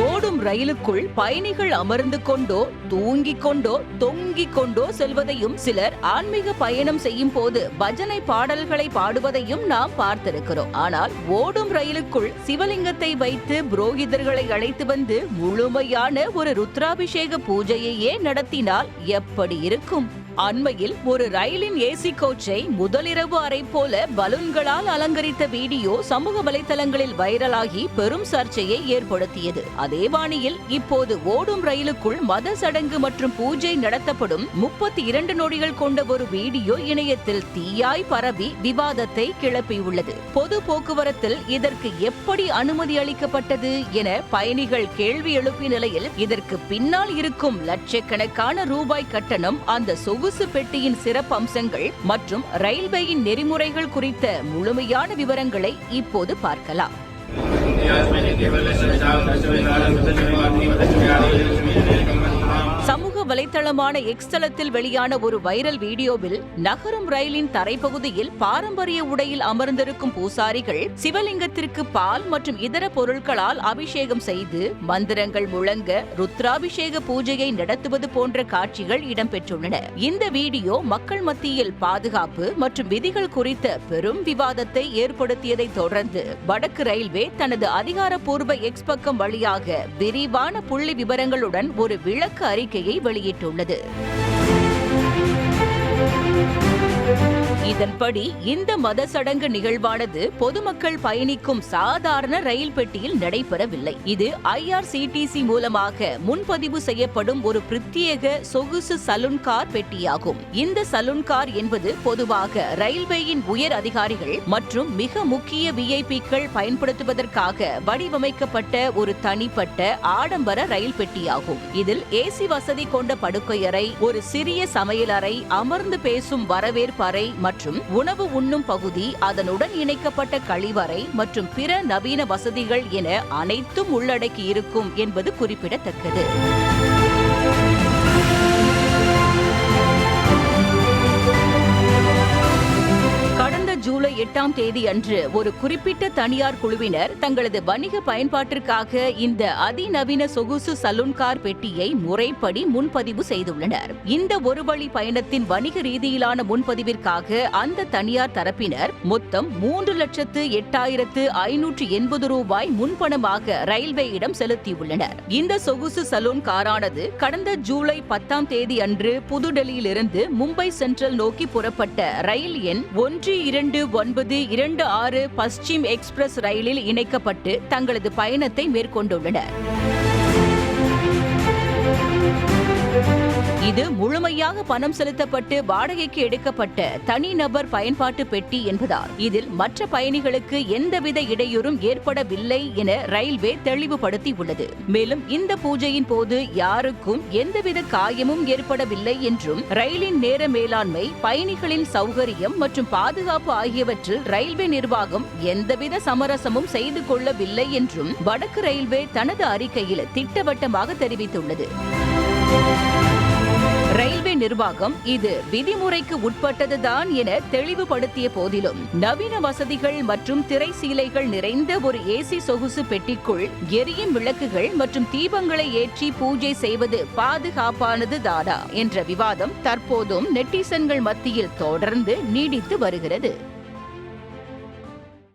ஓடும் ரயிலுக்குள் பயணிகள் அமர்ந்து கொண்டோ தூங்கிக் கொண்டோ தொங்கிக் கொண்டோ செல்வதையும், சிலர் ஆன்மீக பயணம் செய்யும் போது பஜனை பாடல்களை பாடுவதையும் நாம் பார்த்திருக்கிறோம். ஆனால் ஓடும் ரயிலுக்குள் சிவலிங்கத்தை வைத்து புரோகிதர்களை அழைத்து வந்து முழுமையான ஒரு ருத்ராபிஷேக பூஜையையே நடத்தினால் எப்படி இருக்கும்? அண்மையில் ஒரு ரயிலின் ஏசி கோச்சை முதலிரவு அறை போல பலூன்களால் அலங்கரித்த வீடியோ சமூக வலைதளங்களில் வைரலாகி பெரும் சர்ச்சையை ஏற்படுத்தியது. அதே பாணியில் இப்போது ஓடும் ரயிலுக்குள் மத சடங்கு மற்றும் பூஜை நடத்தப்படும் 32 நொடிகள் கொண்ட ஒரு வீடியோ இணையத்தில் தீயாய் பரவி விவாதத்தை கிளப்பியுள்ளது. பொது போக்குவரத்தில் இதற்கு எப்படி அனுமதி அளிக்கப்பட்டது என பயணிகள் கேள்வி எழுப்பிய நிலையில், இதற்கு பின்னால் இருக்கும் லட்சக்கணக்கான ரூபாய் கட்டணம், அந்த சொகுசு பெட்டியின் சிறப்பம்சங்கள் மற்றும் ரயில்வேயின் நெறிமுறைகள் குறித்த முழுமையான விவரங்களை இப்போது பார்க்கலாம். சமூக வலைத்தளமான எக்ஸ் தளத்தில் வெளியான ஒரு வைரல் வீடியோவில் நகரும் ரயிலின் தரைப்பகுதியில் பாரம்பரிய உடையில் அமர்ந்திருக்கும் பூசாரிகள் சிவலிங்கத்திற்கு பால் மற்றும் இதர பொருட்களால் அபிஷேகம் செய்து மந்திரங்கள் முழங்க ருத்ராபிஷேக பூஜையை நடத்துவது போன்ற காட்சிகள் இடம்பெற்றுள்ளன. இந்த வீடியோ மக்கள் மத்தியில் பாதுகாப்பு மற்றும் விதிகள் குறித்த பெரும் விவாதத்தை ஏற்படுத்தியதை தொடர்ந்து வடக்கு ரயில்வே தனது அதிகாரப்பூர்வ எக்ஸ் பக்கம் வழியாக விரிவான புள்ளி விவரங்களுடன் ஒரு விளக்க அறிக்கையை வெளியிட்டுள்ளது. இதன்படி இந்த மத சடங்கு நிகழ்வானது பொதுமக்கள் பயணிக்கும் சாதாரண ரயில் பெட்டியில் நடைபெறவில்லை. இது IRCTC மூலமாக முன்பதிவு செய்யப்படும் ஒரு பிரத்யேக சொகுசு சலூன் கார் பெட்டியாகும். இந்த சலூன் கார் என்பது பொதுவாக ரயில்வேயின் உயர் அதிகாரிகள் மற்றும் மிக முக்கிய விஐபிக்கள் பயன்படுத்துவதற்காக வடிவமைக்கப்பட்ட ஒரு தனிப்பட்ட ஆடம்பர ரயில் பெட்டியாகும். இதில் ஏசி வசதி கொண்ட படுக்கையறை, ஒரு சிறிய சமையலறை, அமர்ந்து பேசும் வரவேற்பறை மற்றும் உணவு உண்ணும் பகுதி, அதனுடன் இணைக்கப்பட்ட கழிவறை மற்றும் பிற நவீன வசதிகள் என அனைத்தும் உள்ளடக்கி இருக்கும் என்பது குறிப்பிடத்தக்கது. ஜூலை 8ஆம் தேதி அன்று ஒரு குறிப்பிட்ட தனியார் குழுவினர் தங்களது வணிக பயன்பாட்டிற்காக இந்த அதிநவீன சொகுசு சலூன் கார் பெட்டியை முறைப்படி முன்பதிவு செய்துள்ளனர். இந்த ஒரு வழி பயணத்தின் வணிக ரீதியிலான முன்பதிவிற்காக அந்த தனியார் தரப்பினர் மொத்தம் 3,08,580 ரூபாய் முன்பணமாக ரயில்வேயிடம் செலுத்தியுள்ளனர். இந்த சொகுசு சலூன் காரானது கடந்த ஜூலை 10ஆம் தேதி அன்று புதுடெல்லியிலிருந்து மும்பை சென்ட்ரல் நோக்கி புறப்பட்ட ரயில் எண் 1296 பஸ்சிம் எக்ஸ்பிரஸ் ரயிலில் இணைக்கப்பட்டு தங்களது பயணத்தை மேற்கொண்டுள்ளனர். இது முழுமையாக பணம் செலுத்தப்பட்டு வாடகைக்கு எடுக்கப்பட்ட தனிநபர் பயன்பாட்டு பெட்டி என்பதால் இதில் மற்ற பயணிகளுக்கு எந்தவித இடையூறும் ஏற்படவில்லை என ரயில்வே தெளிவுபடுத்தியுள்ளது. மேலும் இந்த பூஜையின் போது யாருக்கும் எந்தவித காயமும் ஏற்படவில்லை என்றும், ரயிலின் நேர மேலாண்மை, பயணிகளின் சௌகரியம் மற்றும் பாதுகாப்பு ஆகியவற்றில் ரயில்வே நிர்வாகம் எந்தவித சமரசமும் செய்து கொள்ளவில்லை என்றும் வடக்கு ரயில்வே தனது அறிக்கையில் திட்டவட்டமாக தெரிவித்துள்ளது. ரயில்வே நிர்வாகம் இது விதிமுறைக்கு உட்பட்டதுதான் என தெளிவுபடுத்திய போதிலும், நவீன வசதிகள் மற்றும் திரை சீலைகள் நிறைந்த ஒரு ஏசி சொகுசு பெட்டிக்குள் எரியும் விளக்குகள் மற்றும் தீபங்களை ஏற்றி பூஜை செய்வது பாதுகாப்பானது தானா என்ற விவாதம் தற்போதும் நெட்டிசன்கள் மத்தியில் தொடர்ந்து நீடித்து வருகிறது.